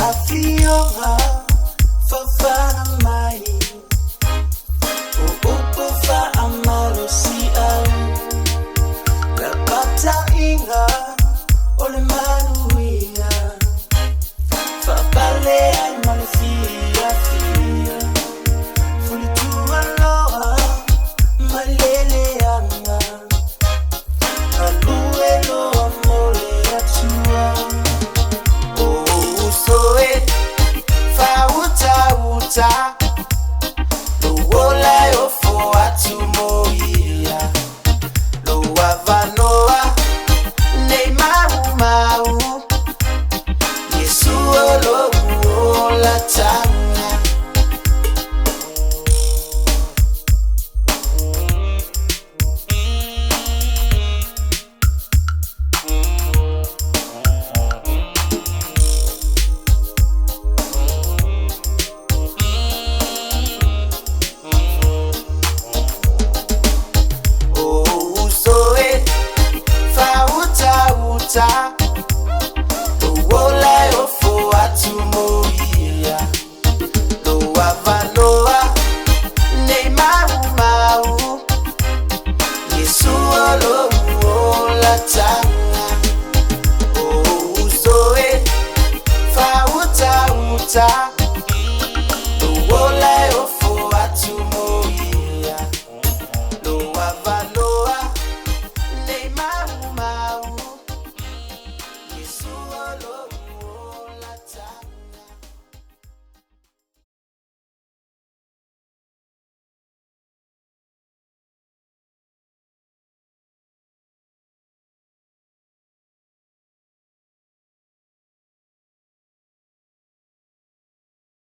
Afioha fafana mai Upo fa amalo si au La pata inga Ole manuia Fa pale ai malefia fia Fuli tua loa Malele anga Alue loa mole atua Lo wola yo fo atumoia Lo avanoa nei mau Yesu lo wola tanga Lo wola yo fo atumoia Lo avanoa nei mau Yesu lo wola tanga Oh so fa uta